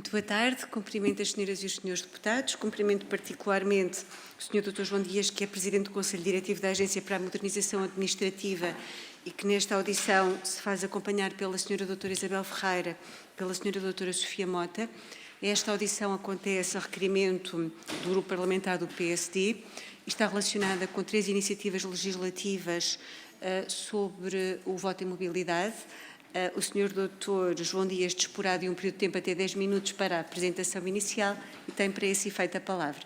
Muito boa tarde, cumprimento as senhoras e os senhores deputados, cumprimento particularmente o senhor Dr. João Dias, que é Presidente do Conselho Diretivo da Agência para a Modernização Administrativa e que nesta audição se faz acompanhar pela senhora doutora Isabel Ferreira, pela senhora doutora Sofia Mota. Esta audição acontece a requerimento do Grupo Parlamentar do PSD e está relacionada com 3 iniciativas legislativas sobre o voto em mobilidade. O Sr. Dr. João Dias disporá de um período de tempo até 10 minutos para a apresentação inicial e tem para esse efeito a palavra.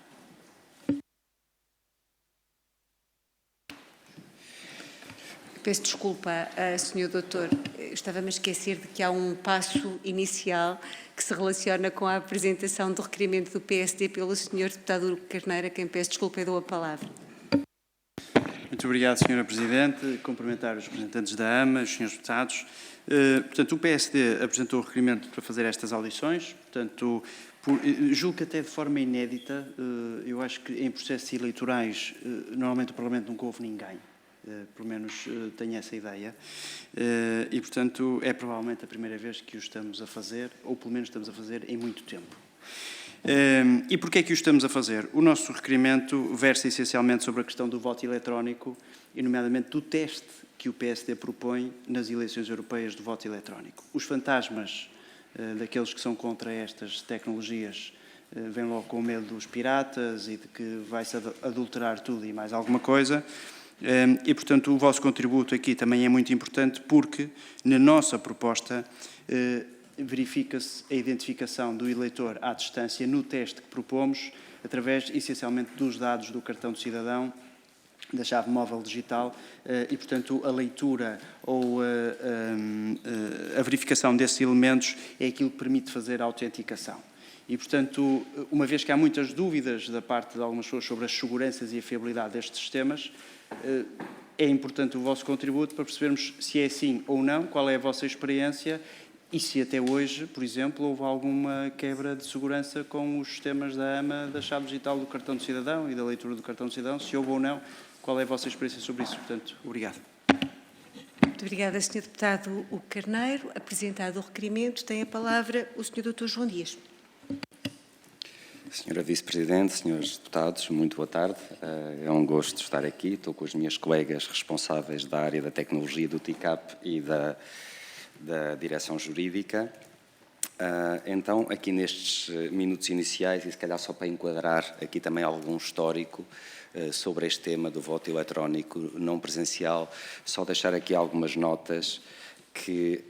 Peço desculpa, Sr. Doutor, estava-me a esquecer de que há um passo inicial que se relaciona com a apresentação do requerimento do PSD pelo Sr. Deputado Hugo Carneiro, a quem peço desculpa e dou a palavra. Muito obrigado, Sra. Presidente. Cumprimentar os representantes da AMA, os senhores deputados. Portanto, o PSD apresentou o requerimento para fazer estas audições. Portanto, julgo que até de forma inédita, eu acho que em processos eleitorais, normalmente o Parlamento nunca houve ninguém. Pelo menos tenho essa ideia. E, portanto, é provavelmente a primeira vez que o estamos a fazer, ou pelo menos estamos a fazer em muito tempo. E porquê é que o estamos a fazer? O nosso requerimento versa essencialmente sobre a questão do voto eletrónico e, nomeadamente, do teste que o PSD propõe nas eleições europeias do voto eletrónico. Os fantasmas daqueles que são contra estas tecnologias vêm logo com o medo dos piratas e de que vai-se adulterar tudo e mais alguma coisa. E, portanto, o vosso contributo aqui também é muito importante porque, na nossa proposta, verifica-se a identificação do eleitor à distância no teste que propomos, através, essencialmente, dos dados do cartão de cidadão, da chave móvel digital e, portanto, a leitura ou a verificação desses elementos é aquilo que permite fazer a autenticação. E, portanto, uma vez que há muitas dúvidas da parte de algumas pessoas sobre as seguranças e a fiabilidade destes sistemas, é importante o vosso contributo para percebermos se é assim ou não, qual é a vossa experiência e se até hoje, por exemplo, houve alguma quebra de segurança com os sistemas da AMA, da chave digital do cartão de cidadão e da leitura do cartão de cidadão, se houve ou não, qual é a vossa experiência sobre isso. Portanto, obrigado. Muito obrigada, Sr. Deputado Hugo Carneiro. Apresentado o requerimento, tem a palavra o Sr. Dr. João Dias. Senhora Vice-Presidente, senhores deputados, muito boa tarde. É um gosto estar aqui. Estou com as minhas colegas responsáveis da área da tecnologia do TICAP e da direção jurídica. Então, aqui nestes minutos iniciais, e se calhar só para enquadrar aqui também algum histórico sobre este tema do voto eletrónico não presencial, só deixar aqui algumas notas que,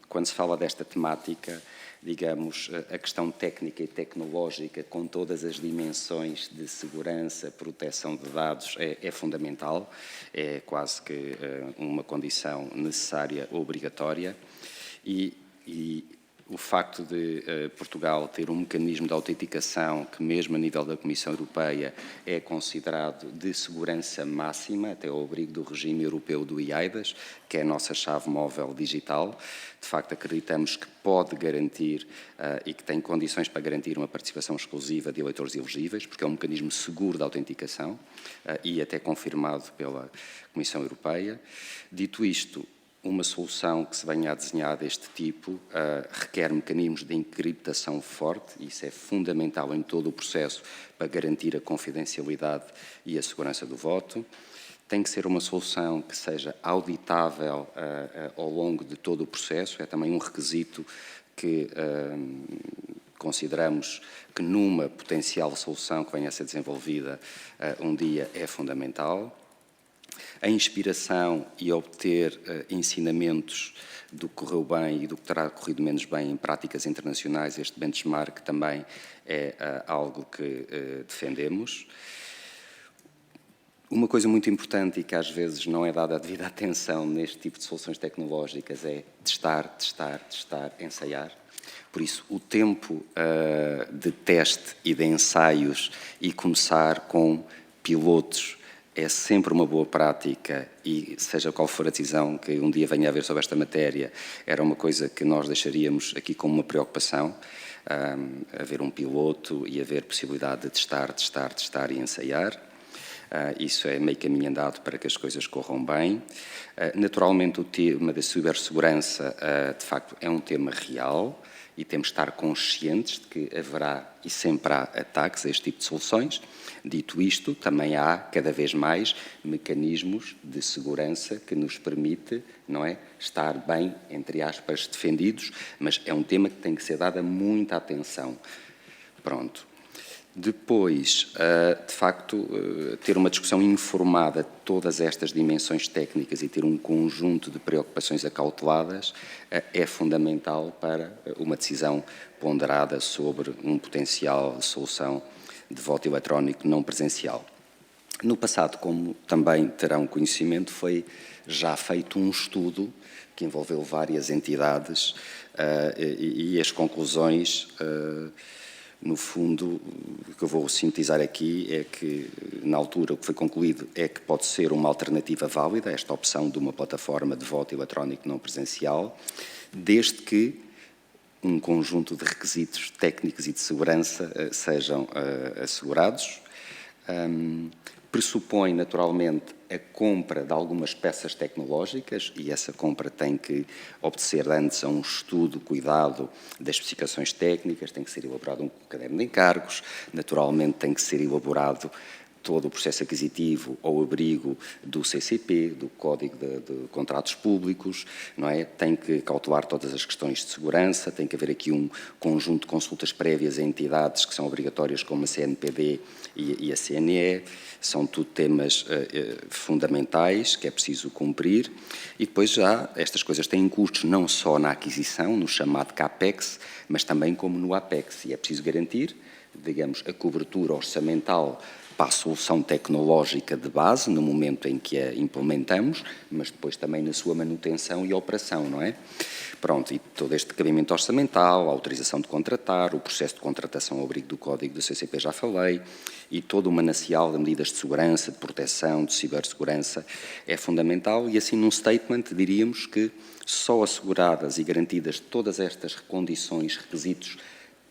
quando se fala desta temática, digamos, a questão técnica e tecnológica, com todas as dimensões de segurança, proteção de dados, é fundamental, é quase que uma condição necessária, obrigatória, e o facto de Portugal ter um mecanismo de autenticação que, mesmo a nível da Comissão Europeia, é considerado de segurança máxima, até ao abrigo do regime europeu do eIDAS, que é a nossa chave móvel digital. De facto, acreditamos que pode garantir e que tem condições para garantir uma participação exclusiva de eleitores elegíveis, porque é um mecanismo seguro de autenticação e até confirmado pela Comissão Europeia. Dito isto, uma solução que se venha a desenhar deste tipo requer mecanismos de encriptação forte, e isso é fundamental em todo o processo para garantir a confidencialidade e a segurança do voto. Tem que ser uma solução que seja auditável ao longo de todo o processo, é também um requisito que consideramos que numa potencial solução que venha a ser desenvolvida um dia é fundamental. A inspiração e obter ensinamentos do que correu bem e do que terá corrido menos bem em práticas internacionais, este benchmark também é algo que defendemos. Uma coisa muito importante e que às vezes não é dada a devida atenção neste tipo de soluções tecnológicas é testar, ensaiar. Por isso, o tempo de teste e de ensaios e começar com pilotos é sempre uma boa prática e, seja qual for a decisão que um dia venha a haver sobre esta matéria, era uma coisa que nós deixaríamos aqui como uma preocupação, haver um piloto e haver possibilidade de testar e ensaiar. Isso é meio caminho andado para que as coisas corram bem. Naturalmente, o tema da cibersegurança, de facto, é um tema real e temos de estar conscientes de que haverá e sempre há ataques a este tipo de soluções. Dito isto, também há cada vez mais mecanismos de segurança que nos permite, não é, estar bem, entre aspas, defendidos, mas é um tema que tem que ser dada muita atenção. Pronto. Depois, de facto, ter uma discussão informada de todas estas dimensões técnicas e ter um conjunto de preocupações acauteladas é fundamental para uma decisão ponderada sobre um potencial de solução de voto eletrónico não presencial. No passado, como também terão conhecimento, foi já feito um estudo que envolveu várias entidades e as conclusões, no fundo, o que eu vou sintetizar aqui é que, na altura, o que foi concluído é que pode ser uma alternativa válida, esta opção de uma plataforma de voto eletrónico não presencial, desde que um conjunto de requisitos técnicos e de segurança sejam assegurados. Pressupõe, naturalmente, a compra de algumas peças tecnológicas e essa compra tem que obedecer antes a um estudo, cuidado das especificações técnicas, tem que ser elaborado um caderno de encargos, naturalmente tem que ser elaborado todo o processo aquisitivo ao abrigo do CCP, do Código de Contratos Públicos, não é? Tem que cautelar todas as questões de segurança, tem que haver aqui um conjunto de consultas prévias a entidades que são obrigatórias, como a CNPD e a CNE, são tudo temas fundamentais que é preciso cumprir, e depois já estas coisas têm custos não só na aquisição, no chamado CAPEX, mas também como no APEX, e é preciso garantir, digamos, a cobertura orçamental para a solução tecnológica de base, no momento em que a implementamos, mas depois também na sua manutenção e operação, não é? Pronto, e todo este cabimento orçamental, a autorização de contratar, o processo de contratação ao abrigo do Código do CCP já falei, e todo o manancial de medidas de segurança, de proteção, de cibersegurança é fundamental, e assim num statement diríamos que só asseguradas e garantidas todas estas condições, requisitos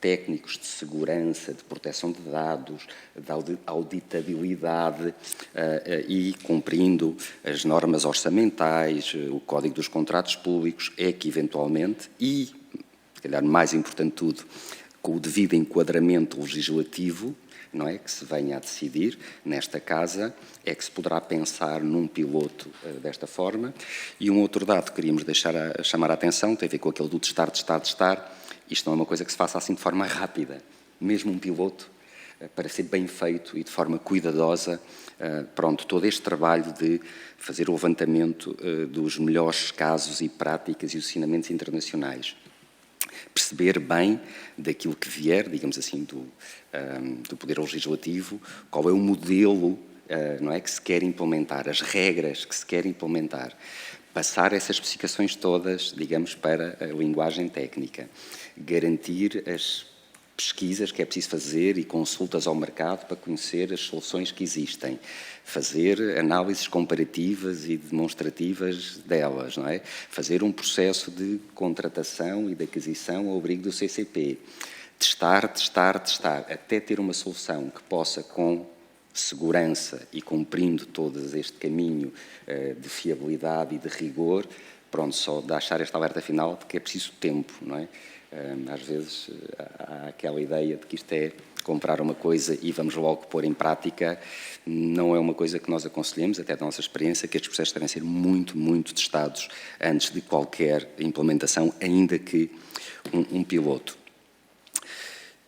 técnicos de segurança, de proteção de dados, de auditabilidade e cumprindo as normas orçamentais, o Código dos Contratos Públicos, é que eventualmente, e se calhar mais importante de tudo, com o devido enquadramento legislativo, não é, que se venha a decidir nesta Casa, é que se poderá pensar num piloto desta forma. E um outro dado que queríamos chamar a atenção, tem a ver com aquele do testar. Isto não é uma coisa que se faça assim de forma rápida. Mesmo um piloto, para ser bem feito e de forma cuidadosa, pronto, todo este trabalho de fazer o levantamento dos melhores casos e práticas e os ensinamentos internacionais. Perceber bem daquilo que vier, digamos assim, do Poder Legislativo, qual é o modelo, não é, que se quer implementar, as regras que se quer implementar. Passar essas especificações todas, digamos, para a linguagem técnica. Garantir as pesquisas que é preciso fazer e consultas ao mercado para conhecer as soluções que existem. Fazer análises comparativas e demonstrativas delas, não é? Fazer um processo de contratação e de aquisição ao abrigo do CCP. Testar, até ter uma solução que possa, com segurança e cumprindo todo este caminho de fiabilidade e de rigor, pronto, só deixar esta alerta final de que é preciso tempo, não é? Às vezes há aquela ideia de que isto é comprar uma coisa e vamos logo pôr em prática. Não é uma coisa que nós aconselhamos, até da nossa experiência, que estes processos devem ser muito, muito testados antes de qualquer implementação, ainda que um piloto.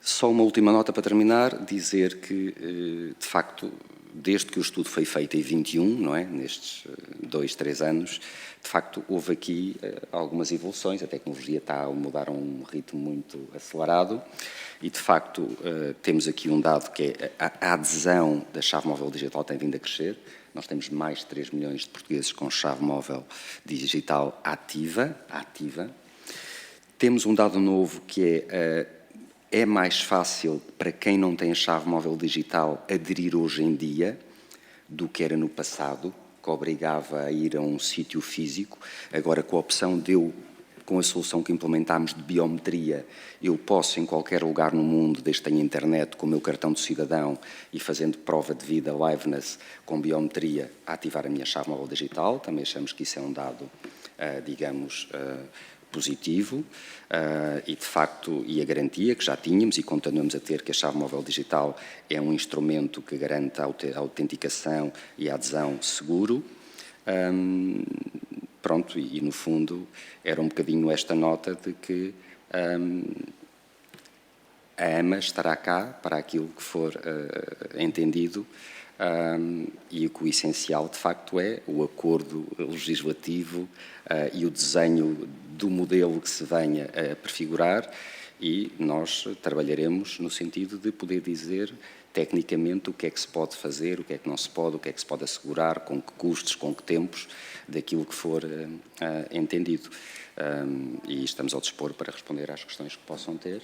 Só uma última nota para terminar, dizer que, de facto, desde que o estudo foi feito em 21, não é? Nestes 2, 3 anos, de facto, houve aqui algumas evoluções, a tecnologia está a mudar a um ritmo muito acelerado e, de facto, temos aqui um dado que é a adesão da chave móvel digital tem vindo a crescer. Nós temos mais de 3 milhões de portugueses com chave móvel digital ativa. Temos um dado novo que é mais fácil para quem não tem a chave móvel digital aderir hoje em dia do que era no passado, que obrigava a ir a um sítio físico. Agora, com a opção de com a solução que implementámos de biometria, eu posso, em qualquer lugar no mundo, desde que tenha internet, com o meu cartão de cidadão e fazendo prova de vida, liveness, com biometria, ativar a minha chave móvel digital. Também achamos que isso é um dado, digamos, positivo e, de facto, e a garantia que já tínhamos e continuamos a ter que a chave móvel digital é um instrumento que garante a autenticação e a adesão seguro. Pronto, e no fundo era um bocadinho esta nota de que a AMA estará cá para aquilo que for entendido e o que o essencial, de facto, é o acordo legislativo e o desenho do modelo que se venha a prefigurar, e nós trabalharemos no sentido de poder dizer tecnicamente o que é que se pode fazer, o que é que não se pode, o que é que se pode assegurar, com que custos, com que tempos, daquilo que for entendido. E estamos ao dispor para responder às questões que possam ter.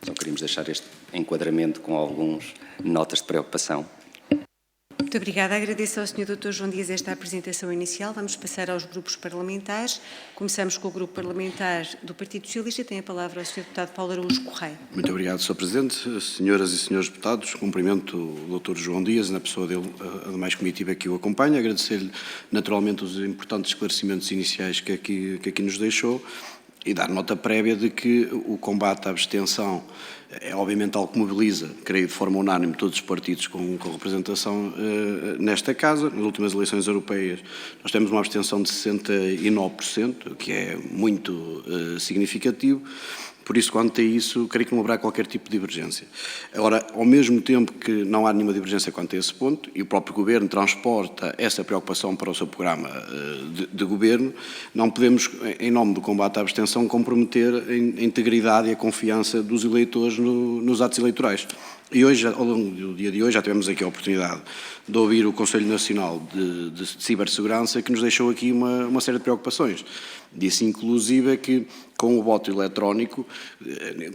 Só queríamos deixar este enquadramento com algumas notas de preocupação. Muito obrigada. Agradeço ao Sr. Dr. João Dias esta apresentação inicial. Vamos passar aos grupos parlamentares. Começamos com o grupo parlamentar do Partido Socialista. Tem a palavra o Sr. Deputado Paulo Araújo Correia. Muito obrigado, Sr. Presidente. Senhoras e senhores deputados, cumprimento o Dr. João Dias, na pessoa dele, a demais comitiva que o acompanha. Agradecer-lhe naturalmente os importantes esclarecimentos iniciais que aqui nos deixou e dar nota prévia de que o combate à abstenção é obviamente algo que mobiliza, creio de forma unânime, todos os partidos com representação nesta Casa. Nas últimas eleições europeias nós temos uma abstenção de 69%, que é muito significativo. Por isso, quanto a isso, creio que não haverá qualquer tipo de divergência. Agora, ao mesmo tempo que não há nenhuma divergência quanto a esse ponto, e o próprio Governo transporta essa preocupação para o seu programa de Governo, não podemos, em nome do combate à abstenção, comprometer a integridade e a confiança dos eleitores nos atos eleitorais. E hoje, ao longo do dia de hoje, já tivemos aqui a oportunidade de ouvir o Conselho Nacional de Cibersegurança, que nos deixou aqui uma série de preocupações. Disse, inclusive, que com o voto eletrónico,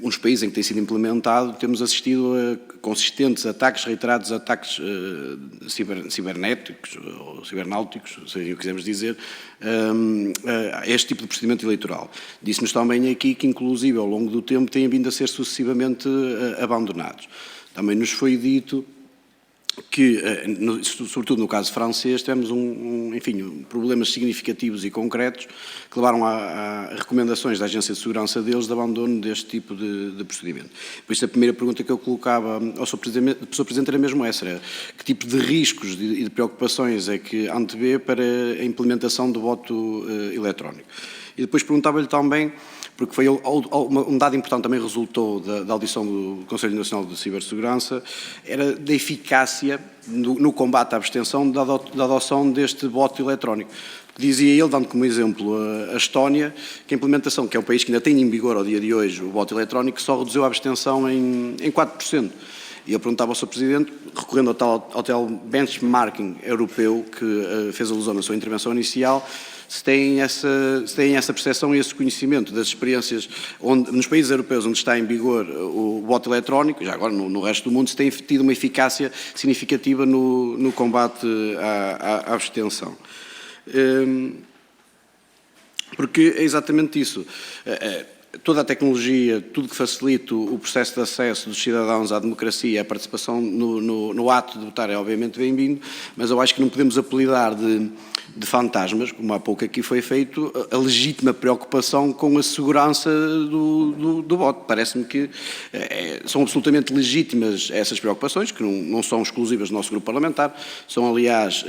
nos países em que tem sido implementado, temos assistido a consistentes ataques, reiterados ataques cibernéticos ou cibernáuticos, seja o que quisermos dizer, a este tipo de procedimento eleitoral. Disse-nos também aqui que, inclusive, ao longo do tempo, têm vindo a ser sucessivamente abandonados. Também nos foi dito que, sobretudo no caso francês, tivemos enfim, problemas significativos e concretos que levaram a recomendações da Agência de Segurança deles de abandono deste tipo de procedimento. Por isso, a primeira pergunta que eu colocava ao Sr. Presidente era mesmo essa, era que tipo de riscos e de preocupações é que antevê para a implementação do voto eletrónico. E depois perguntava-lhe também, porque foi um dado importante também resultou da audição do Conselho Nacional de Cibersegurança, era da eficácia no combate à abstenção da adoção deste voto eletrónico. Dizia ele, dando como exemplo a Estónia, que a implementação, que é um país que ainda tem em vigor ao dia de hoje o voto eletrónico, só reduziu a abstenção em 4%. E eu perguntava ao Sr. Presidente, recorrendo ao tal benchmarking europeu que fez alusão na sua intervenção inicial, se têm essa percepção e esse conhecimento das experiências nos países europeus onde está em vigor o voto eletrónico, já agora no resto do mundo, se tem tido uma eficácia significativa no combate à abstenção. Porque é exatamente isso. Toda a tecnologia, tudo que facilita o processo de acesso dos cidadãos à democracia, à participação no ato de votar é obviamente bem-vindo, mas eu acho que não podemos apelidar de fantasmas, como há pouco aqui foi feito, a legítima preocupação com a segurança do voto. Parece-me que são absolutamente legítimas essas preocupações, que não são exclusivas do nosso grupo parlamentar, são, aliás,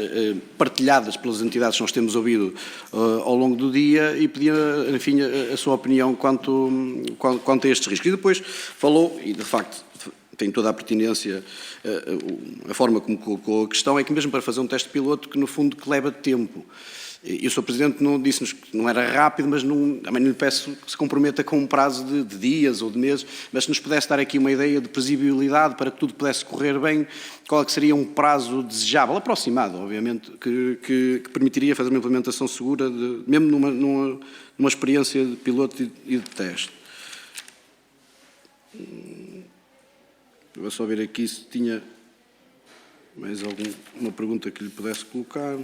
partilhadas pelas entidades que nós temos ouvido ao longo do dia, e pedia, enfim, a sua opinião quanto a estes riscos. E depois falou, e de facto tem toda a pertinência, a forma como colocou a questão, é que mesmo para fazer um teste piloto, que no fundo que leva tempo. E o Sr. Presidente não disse-nos que não era rápido, mas também não lhe peço que se comprometa com um prazo de dias ou de meses, mas se nos pudesse dar aqui uma ideia de previsibilidade para que tudo pudesse correr bem, qual é que seria um prazo desejável, aproximado, obviamente, que permitiria fazer uma implementação segura, mesmo numa experiência de piloto e de teste. Vou só ver aqui se tinha mais alguma pergunta que lhe pudesse colocar.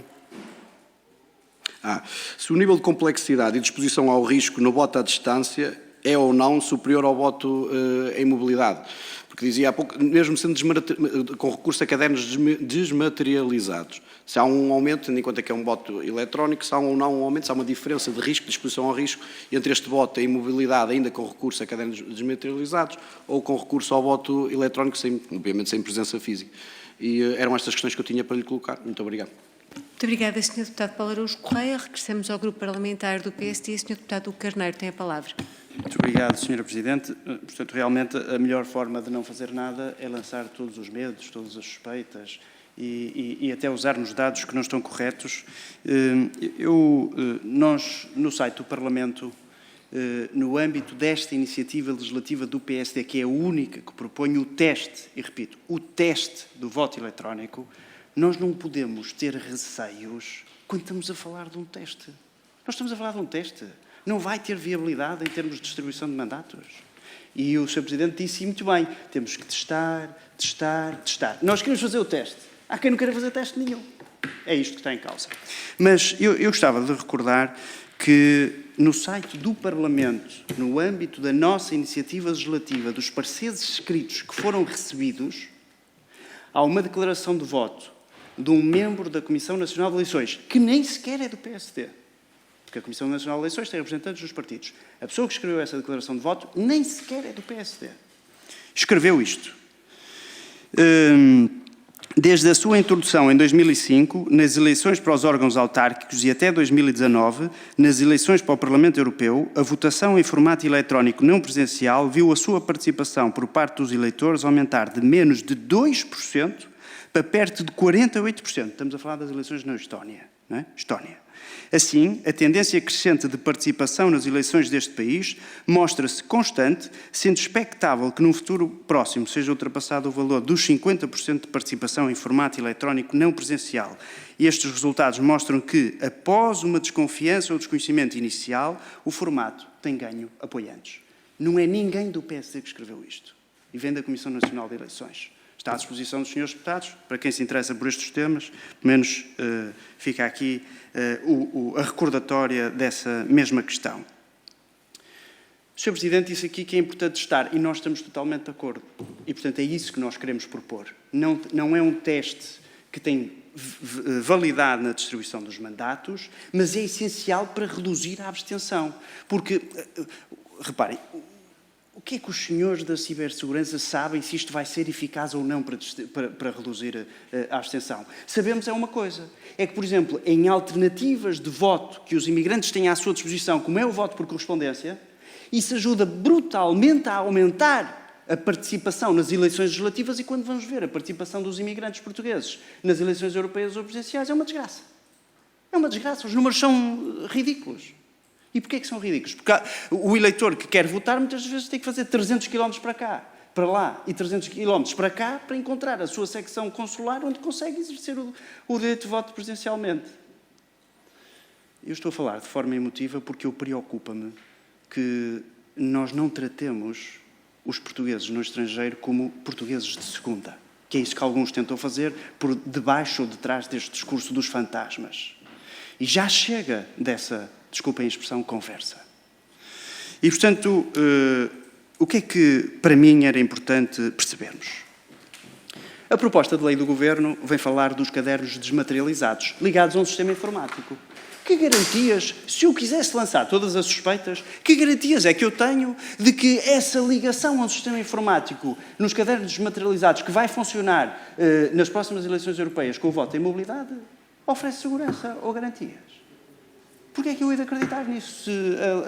Se o nível de complexidade e disposição ao risco no voto à distância é ou não superior ao voto em mobilidade. Porque dizia há pouco, mesmo sendo com recurso a cadernos desmaterializados, se há um aumento, tendo em conta que é um voto eletrónico, se há ou não um aumento, se há uma diferença de risco, de exposição ao risco, entre este voto em mobilidade, ainda com recurso a cadernos desmaterializados, ou com recurso ao voto eletrónico, obviamente sem presença física. E eram estas questões que eu tinha para lhe colocar. Muito obrigado. Muito obrigada, Sr. Deputado Paulo Araújo Correia. Regressamos ao grupo parlamentar do PSD. Sr. Deputado Carneiro tem a palavra. Muito obrigado, Sra. Presidente. Portanto, realmente, a melhor forma de não fazer nada é lançar todos os medos, todas as suspeitas e até usarmos dados que não estão corretos. Nós, no site do Parlamento, no âmbito desta iniciativa legislativa do PSD, que é a única que propõe o teste, e repito, o teste do voto eletrónico, nós não podemos ter receios quando estamos a falar de um teste. Nós estamos a falar de um teste. Não vai ter viabilidade em termos de distribuição de mandatos. E o Sr. Presidente disse muito bem, temos que testar. Nós queremos fazer o teste. Há quem não queira fazer teste nenhum. É isto que está em causa. Mas eu gostava de recordar que no site do Parlamento, no âmbito da nossa iniciativa legislativa, dos pareceres escritos que foram recebidos, há uma declaração de voto de um membro da Comissão Nacional de Eleições, que nem sequer é do PSD, porque a Comissão Nacional de Eleições tem representantes dos partidos. A pessoa que escreveu essa declaração de voto nem sequer é do PSD. Escreveu isto. Desde a sua introdução em 2005, nas eleições para os órgãos autárquicos e até 2019, nas eleições para o Parlamento Europeu, a votação em formato eletrónico não presencial viu a sua participação por parte dos eleitores aumentar de menos de 2% para perto de 48%. Estamos a falar das eleições na Estónia, não é? Estónia. Assim, a tendência crescente de participação nas eleições deste país mostra-se constante, sendo expectável que num futuro próximo seja ultrapassado o valor dos 50% de participação em formato eletrónico não presencial. E estes resultados mostram que, após uma desconfiança ou desconhecimento inicial, o formato tem ganho apoiantes. Não é ninguém do PSD que escreveu isto. E vem da Comissão Nacional de Eleições. Está à disposição dos senhores deputados, para quem se interessa por estes temas, pelo menos fica aqui a recordatória dessa mesma questão. O Sr. Presidente disse aqui que é importante testar, e nós estamos totalmente de acordo. E, portanto, é isso que nós queremos propor. Não é um teste que tem validade na distribuição dos mandatos, mas é essencial para reduzir a abstenção. Porque, reparem, o que é que os senhores da cibersegurança sabem se isto vai ser eficaz ou não para reduzir a abstenção? Sabemos é uma coisa, é que, por exemplo, em alternativas de voto que os imigrantes têm à sua disposição, como é o voto por correspondência, isso ajuda brutalmente a aumentar a participação nas eleições legislativas e quando vamos ver a participação dos imigrantes portugueses nas eleições europeias ou presidenciais é uma desgraça. É uma desgraça, os números são ridículos. E porquê é que são ridículos? Porque o eleitor que quer votar muitas vezes tem que fazer 300 km para cá, para lá, e 300 km para cá para encontrar a sua secção consular onde consegue exercer o direito de voto presencialmente. Eu estou a falar de forma emotiva porque preocupa-me que nós não tratemos os portugueses no estrangeiro como portugueses de segunda, que é isso que alguns tentam fazer por debaixo ou detrás deste discurso dos fantasmas. E já chega dessa, desculpem a expressão, conversa. E, portanto, o que é que para mim era importante percebermos? A proposta de lei do Governo vem falar dos cadernos desmaterializados, ligados a um sistema informático. Que garantias, se eu quisesse lançar todas as suspeitas, que garantias é que eu tenho de que essa ligação ao sistema informático nos cadernos desmaterializados, que vai funcionar nas próximas eleições europeias com o voto em mobilidade, oferece segurança ou garantias? Porquê é que eu hei de acreditar nisso, se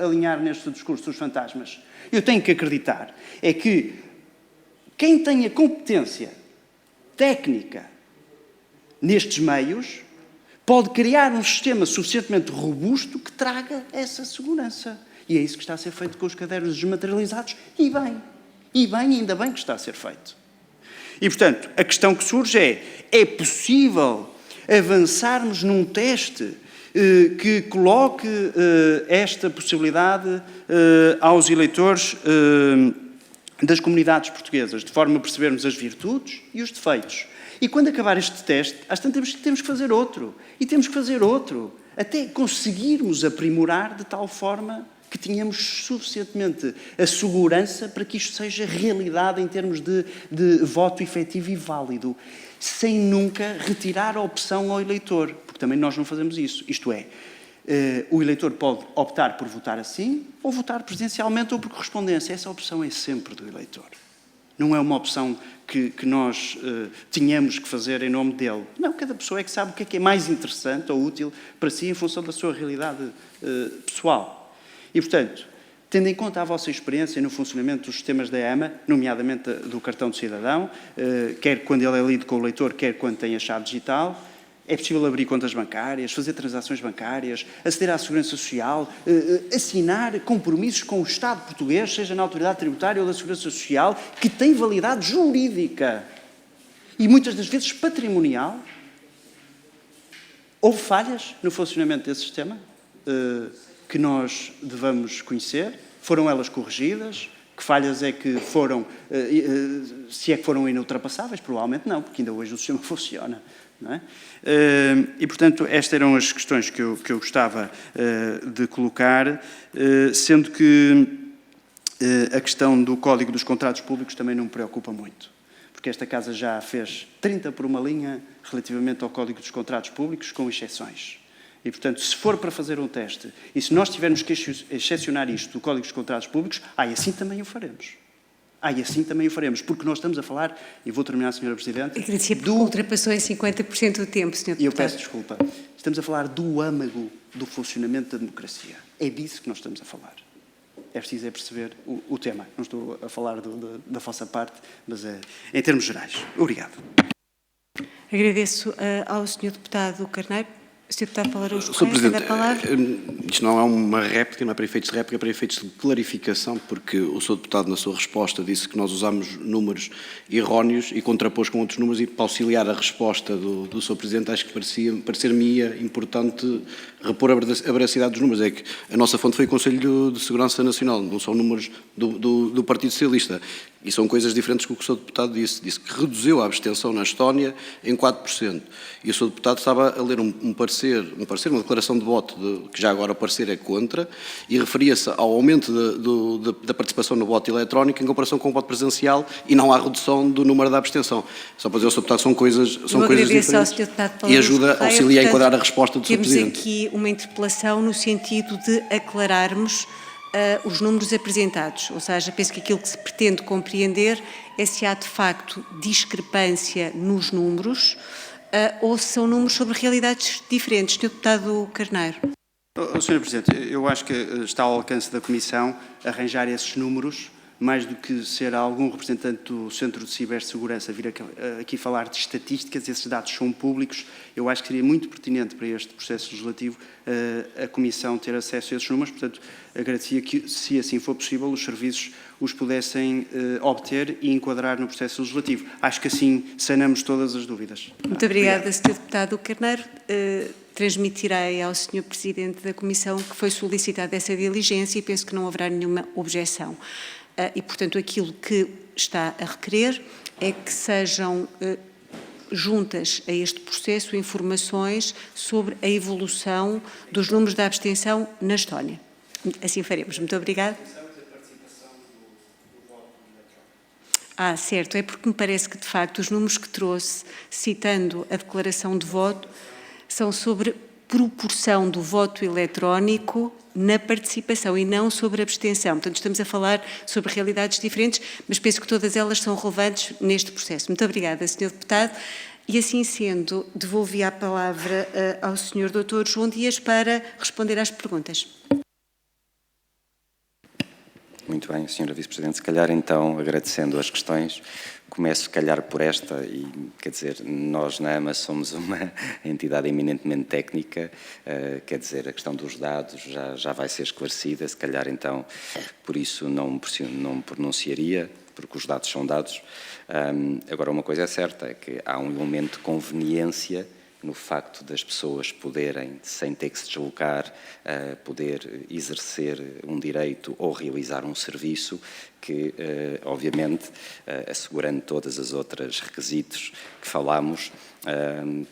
alinhar neste discurso dos fantasmas? Eu tenho que acreditar é que quem tem a competência técnica nestes meios pode criar um sistema suficientemente robusto que traga essa segurança. E é isso que está a ser feito com os cadernos desmaterializados. E ainda bem que está a ser feito. E, portanto, a questão que surge é possível avançarmos num teste que coloque esta possibilidade aos eleitores das comunidades portuguesas, de forma a percebermos as virtudes e os defeitos. E quando acabar este teste, às tantas temos que fazer outro. E temos que fazer outro. Até conseguirmos aprimorar de tal forma que tenhamos suficientemente a segurança para que isto seja realidade em termos de voto efetivo e válido, sem nunca retirar a opção ao eleitor, porque também nós não fazemos isso. Isto é, o eleitor pode optar por votar assim, ou votar presencialmente ou por correspondência. Essa opção é sempre do eleitor. Não é uma opção que nós tínhamos que fazer em nome dele. Não, cada pessoa é que sabe o que é mais interessante ou útil para si em função da sua realidade pessoal. E, portanto, tendo em conta a vossa experiência no funcionamento dos sistemas da EMA, nomeadamente do cartão de cidadão, quer quando ele é lido com o leitor, quer quando tem a chave digital, é possível abrir contas bancárias, fazer transações bancárias, aceder à segurança social, assinar compromissos com o Estado português, seja na autoridade tributária ou da segurança social, que tem validade jurídica e muitas das vezes patrimonial. Houve falhas no funcionamento desse sistema que nós devamos conhecer. Foram elas corrigidas? Que falhas é que foram, se é que foram inultrapassáveis? Provavelmente não, porque ainda hoje o sistema funciona. Não é? E, portanto, estas eram as questões que eu gostava de colocar, sendo que a questão do Código dos Contratos Públicos também não me preocupa muito, porque esta Casa já fez 30 por uma linha relativamente ao Código dos Contratos Públicos, com exceções. E, portanto, se for para fazer um teste, e se nós tivermos que excepcionar isto do Código dos Contratos Públicos, assim também o faremos. E assim também o faremos, porque nós estamos a falar, e vou terminar, Sra. Presidente, Agradecia porque ultrapassou em 50% do tempo, Sr. Deputado. E eu peço desculpa. Estamos a falar do âmago do funcionamento da democracia. É disso que nós estamos a falar. É preciso perceber o tema. Não estou a falar da vossa parte, mas em termos gerais. Obrigado. Agradeço ao Sr. Deputado Carneiro. O Sr. Deputado Palhares Sr. Correia, Presidente, tem a palavra. Isto não é uma réplica, não é para efeitos de réplica, é para efeitos de clarificação, porque o Sr. Deputado, na sua resposta, disse que nós usamos números erróneos e contrapôs com outros números, e para auxiliar a resposta do Sr. Presidente, acho que parecer-me importante repor a veracidade dos números. É que a nossa fonte foi o Conselho de Segurança Nacional, não são números do Partido Socialista. E são coisas diferentes do que o Sr. Deputado disse. Disse que reduziu a abstenção na Estónia em 4%. E o Sr. Deputado estava a ler uma declaração de voto, que já agora o parecer é contra, e referia-se ao aumento da participação no voto eletrónico em comparação com o voto presencial e não à redução do número da abstenção. Só para dizer ao Sr. Deputado, são coisas diferentes. Ao Sr. Deputado E ajuda, auxilia a enquadrar a resposta do Sr. Presidente. Temos aqui uma interpelação no sentido de aclararmos os números apresentados, ou seja, penso que aquilo que se pretende compreender é se há de facto discrepância nos números ou se são números sobre realidades diferentes. Sr. Deputado Carneiro. Sr. Presidente, eu acho que está ao alcance da Comissão arranjar esses números, mais do que ser algum representante do Centro de Cibersegurança vir aqui falar de estatísticas. Esses dados são públicos. Eu acho que seria muito pertinente para este processo legislativo a Comissão ter acesso a esses números. Portanto, agradecia que, se assim for possível, os serviços os pudessem obter e enquadrar no processo legislativo. Acho que assim sanamos todas as dúvidas. Muito obrigada, Sr. Deputado Carneiro. Transmitirei ao Sr. Presidente da Comissão que foi solicitada essa diligência e penso que não haverá nenhuma objeção. E, portanto, aquilo que está a requerer é que sejam juntas a este processo informações sobre a evolução dos números da abstenção na Estónia. Assim faremos. Muito obrigada. Certo. É porque me parece que, de facto, os números que trouxe, citando a declaração de voto, são sobre proporção do voto eletrónico na participação e não sobre a abstenção. Portanto, estamos a falar sobre realidades diferentes, mas penso que todas elas são relevantes neste processo. Muito obrigada, Sr. Deputado. E assim sendo, devolvi a palavra ao Sr. Dr. João Dias para responder às perguntas. Muito bem, Sra. Vice-Presidente. Se calhar, então, agradecendo as questões, começo, se calhar, por esta, e, quer dizer, nós na AMA somos uma entidade eminentemente técnica, quer dizer, a questão dos dados já vai ser esclarecida, se calhar, então, por isso não me pronunciaria, porque os dados são dados. Agora, uma coisa é certa, é que há um elemento de conveniência no facto das pessoas poderem, sem ter que se deslocar, poder exercer um direito ou realizar um serviço que, obviamente, assegurando todas as outras requisitos que falámos,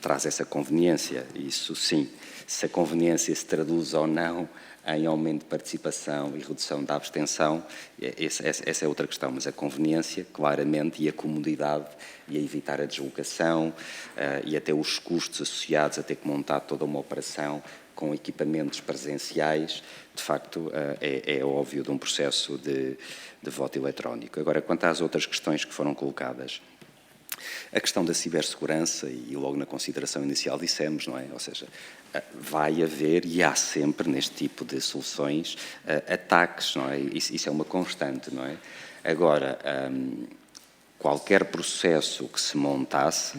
traz essa conveniência, isso sim. Se a conveniência se traduz ou não em aumento de participação e redução da abstenção, essa é outra questão, mas a conveniência, claramente, e a comodidade, e a evitar a deslocação, e até os custos associados a ter que montar toda uma operação com equipamentos presenciais, de facto, é óbvio de um processo de voto eletrónico. Agora, quanto às outras questões que foram colocadas, a questão da cibersegurança, e logo na consideração inicial dissemos, não é? Ou seja, vai haver, e há sempre neste tipo de soluções, ataques, não é? Isso é uma constante, não é? Agora, qualquer processo que se montasse,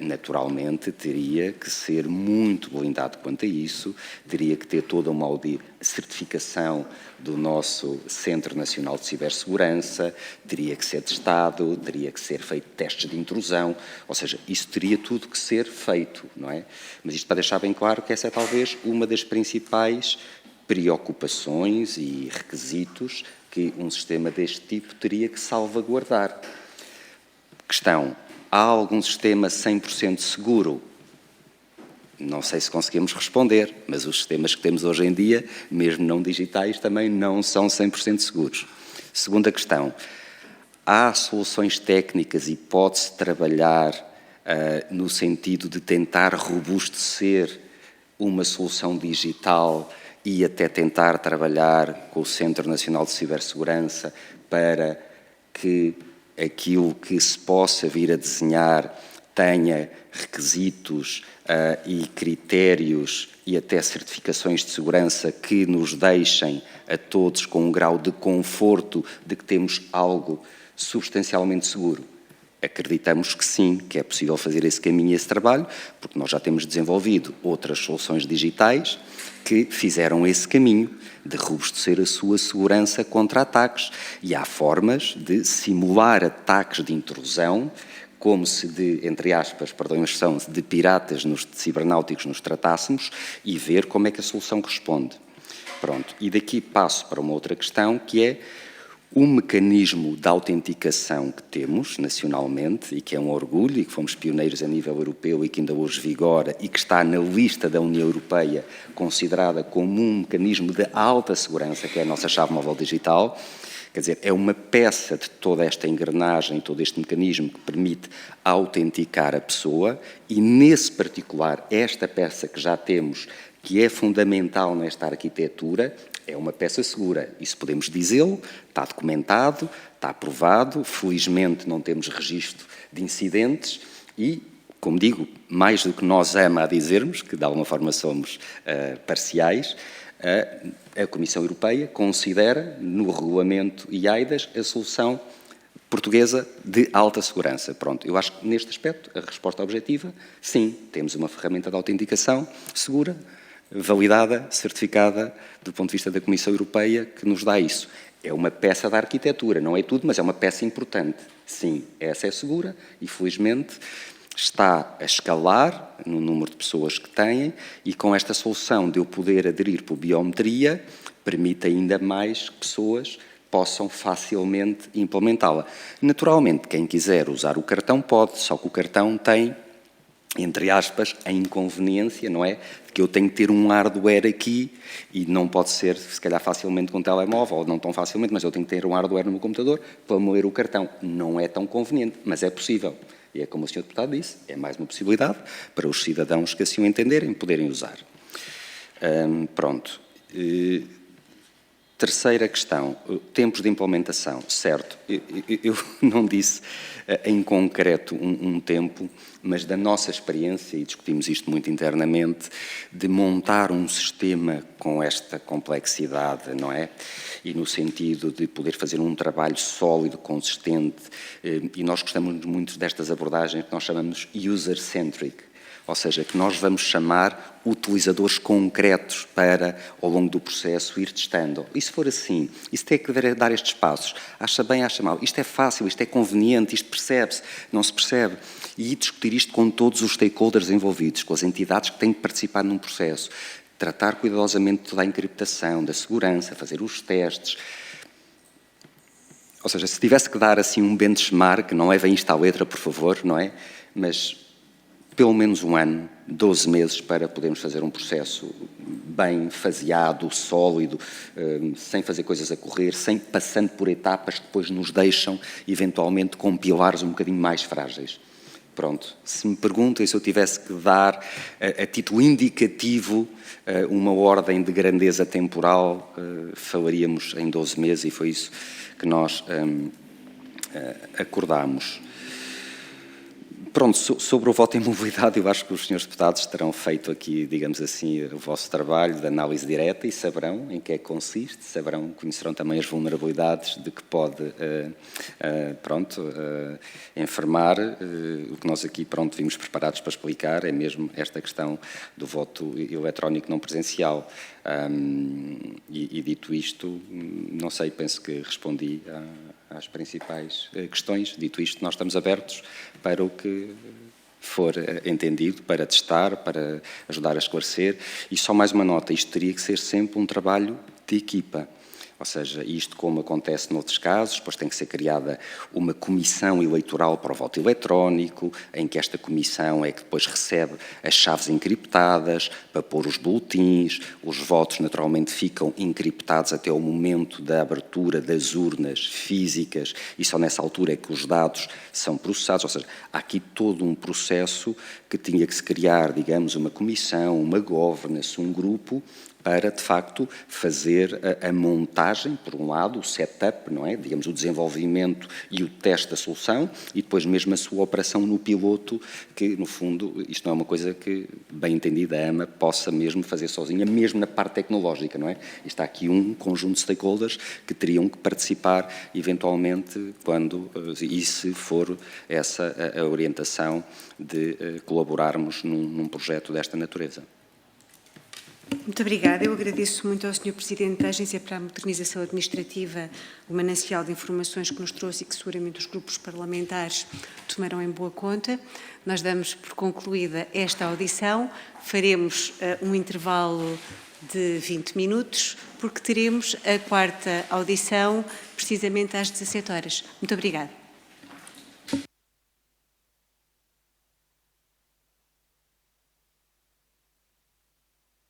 naturalmente teria que ser muito blindado quanto a isso, teria que ter toda uma certificação do nosso Centro Nacional de Cibersegurança, teria que ser testado, teria que ser feito testes de intrusão, ou seja, isso teria tudo que ser feito, não é? Mas isto para deixar bem claro que essa é talvez uma das principais preocupações e requisitos que um sistema deste tipo teria que salvaguardar. Questão: há algum sistema 100% seguro? Não sei se conseguimos responder, mas os sistemas que temos hoje em dia, mesmo não digitais, também não são 100% seguros. Segunda questão: há soluções técnicas e pode-se trabalhar no sentido de tentar robustecer uma solução digital e até tentar trabalhar com o Centro Nacional de Cibersegurança para que aquilo que se possa vir a desenhar tenha requisitos e critérios e até certificações de segurança que nos deixem a todos com um grau de conforto de que temos algo substancialmente seguro? Acreditamos que sim, que é possível fazer esse caminho e esse trabalho, porque nós já temos desenvolvido outras soluções digitais que fizeram esse caminho de robustecer a sua segurança contra ataques. E há formas de simular ataques de intrusão, como se de, entre aspas, perdão a expressão, de piratas de cibernáuticos nos tratássemos, e ver como é que a solução responde. Pronto, e daqui passo para uma outra questão, que é o mecanismo de autenticação que temos nacionalmente, e que é um orgulho, e que fomos pioneiros a nível europeu e que ainda hoje vigora, e que está na lista da União Europeia considerada como um mecanismo de alta segurança, que é a nossa chave móvel digital. Quer dizer, é uma peça de toda esta engrenagem, todo este mecanismo que permite autenticar a pessoa, e nesse particular, esta peça que já temos, que é fundamental nesta arquitetura, é uma peça segura. Isso podemos dizê-lo, está documentado, está aprovado, felizmente não temos registro de incidentes e, como digo, mais do que nós ama a dizermos, que de alguma forma somos parciais, a Comissão Europeia considera no regulamento IAIDAS a solução portuguesa de alta segurança. Pronto, eu acho que neste aspecto a resposta objetiva, sim, temos uma ferramenta de autenticação segura, validada, certificada do ponto de vista da Comissão Europeia, que nos dá isso. É uma peça da arquitetura, não é tudo, mas é uma peça importante. Sim, essa é segura e, felizmente, está a escalar no número de pessoas que têm, e com esta solução de eu poder aderir por biometria, permite ainda mais pessoas possam facilmente implementá-la. Naturalmente, quem quiser usar o cartão pode, só que o cartão tem, entre aspas, a inconveniência, não é? Que eu tenho que ter um hardware aqui e não pode ser, se calhar, facilmente com um telemóvel, ou não tão facilmente, mas eu tenho que ter um hardware no meu computador para me ler o cartão. Não é tão conveniente, mas é possível. E é como o Sr. Deputado disse, é mais uma possibilidade para os cidadãos que assim o entenderem poderem usar. Pronto. Terceira questão, tempos de implementação. Certo, eu não disse em concreto um tempo, mas da nossa experiência, e discutimos isto muito internamente, de montar um sistema com esta complexidade, não é? E no sentido de poder fazer um trabalho sólido, consistente, e nós gostamos muito destas abordagens que nós chamamos user-centric, ou seja, que nós vamos chamar utilizadores concretos para, ao longo do processo, ir testando. E se for assim, e se tem que dar estes passos, acha bem, acha mal, isto é fácil, isto é conveniente, isto percebe-se, não se percebe, e discutir isto com todos os stakeholders envolvidos, com as entidades que têm que participar num processo, tratar cuidadosamente toda a encriptação, da segurança, fazer os testes. Ou seja, se tivesse que dar assim um benchmark, não levem isto à letra, por favor, não é? Mas pelo menos um ano, 12 meses, para podermos fazer um processo bem faseado, sólido, sem fazer coisas a correr, passando por etapas que depois nos deixam, eventualmente, com pilares um bocadinho mais frágeis. Pronto, se me perguntem se eu tivesse que dar, a título indicativo, uma ordem de grandeza temporal, falaríamos em 12 meses, e foi isso que nós acordámos. Pronto, sobre o voto em mobilidade, eu acho que os senhores deputados terão feito aqui, digamos assim, o vosso trabalho de análise direta e saberão em que é que consiste, conhecerão também as vulnerabilidades de que pode, enfermar. O que nós aqui, vimos preparados para explicar é mesmo esta questão do voto eletrónico não presencial. E dito isto, não sei, penso que respondi às principais questões. Dito isto, nós estamos abertos para o que for entendido, para testar, para ajudar a esclarecer. E só mais uma nota, isto teria que ser sempre um trabalho de equipa. Ou seja, isto como acontece noutros casos, depois tem que ser criada uma comissão eleitoral para o voto eletrónico, em que esta comissão é que depois recebe as chaves encriptadas para pôr os boletins, os votos naturalmente ficam encriptados até o momento da abertura das urnas físicas e só nessa altura é que os dados são processados, ou seja, há aqui todo um processo que tinha que se criar, digamos, uma comissão, uma governance, um grupo, para, de facto, fazer a montagem, por um lado, o setup, não é? Digamos, o desenvolvimento e o teste da solução, e depois mesmo a sua operação no piloto, que, no fundo, isto não é uma coisa que, bem entendida, a AMA possa mesmo fazer sozinha, mesmo na parte tecnológica, não é? Está aqui um conjunto de stakeholders que teriam que participar, eventualmente, quando, e se for essa a orientação de colaborarmos num projeto desta natureza. Muito obrigada. Eu agradeço muito ao Sr. Presidente da Agência para a Modernização Administrativa o manancial de informações que nos trouxe e que seguramente os grupos parlamentares tomarão em boa conta. Nós damos por concluída esta audição, faremos um intervalo de 20 minutos, porque teremos a quarta audição precisamente às 17 horas. Muito obrigada.